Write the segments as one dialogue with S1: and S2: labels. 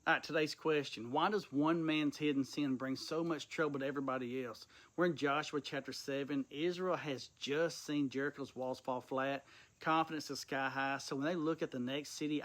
S1: All right, today's question. Why does one man's hidden sin bring so much trouble to everybody else? We're in Joshua chapter 7. Israel has just seen Jericho's walls fall flat. Confidence is sky high. So when they look at the next city,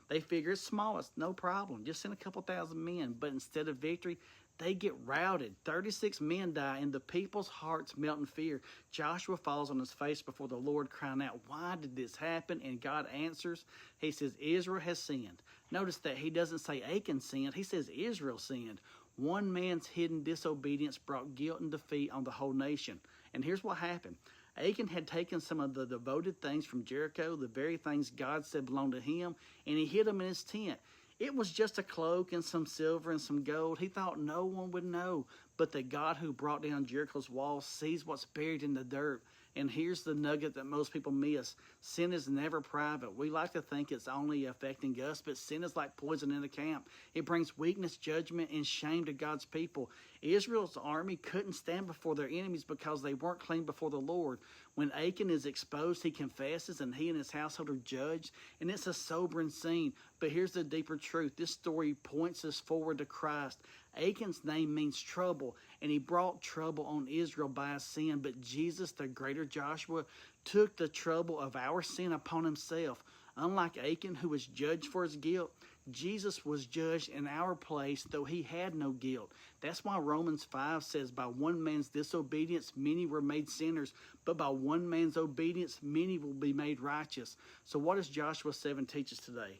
S1: they figure it's small. It's no problem. Just send a couple thousand men. But instead of victory, they get routed. 36 men die, and the people's hearts melt in fear. Joshua falls on his face before the Lord, crying out, why did this happen? And God answers. He says, Israel has sinned. Notice that he doesn't say Achan sinned. He says Israel sinned. One man's hidden disobedience brought guilt and defeat on the whole nation. And here's what happened. Achan had taken some of the devoted things from Jericho, the very things God said belonged to him, and he hid them in his tent. It was just a cloak and some silver and some gold. He thought no one would know. But the God who brought down Jericho's walls sees what's buried in the dirt. And here's the nugget that most people miss. Sin is never private. We like to think it's only affecting us, but sin is like poison in a camp. It brings weakness, judgment, and shame to God's people. Israel's army couldn't stand before their enemies because they weren't clean before the Lord. When Achan is exposed, he confesses, and he and his household are judged. And it's a sobering scene. But here's the deeper truth. This story points us forward to Christ. Achan's name means trouble, and he brought trouble on Israel by his sin. But Jesus, the greater Joshua, took the trouble of our sin upon himself. Unlike Achan, who was judged for his guilt, Jesus was judged in our place, though he had no guilt. That's why Romans 5 says, by one man's disobedience, many were made sinners, but by one man's obedience, many will be made righteous. So what does Joshua 7 teach us today?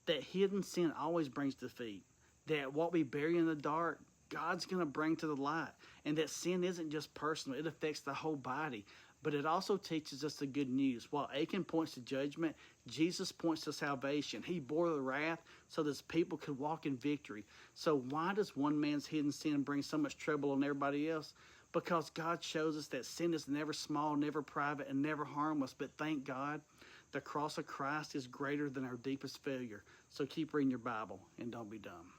S1: That hidden sin always brings defeat. That what we bury in the dark, God's going to bring to the light. And that sin isn't just personal. It affects the whole body. But it also teaches us the good news. While Achan points to judgment, Jesus points to salvation. He bore the wrath so that his people could walk in victory. So why does one man's hidden sin bring so much trouble on everybody else? Because God shows us that sin is never small, never private, and never harmless. But thank God, the cross of Christ is greater than our deepest failure. So keep reading your Bible and don't be dumb.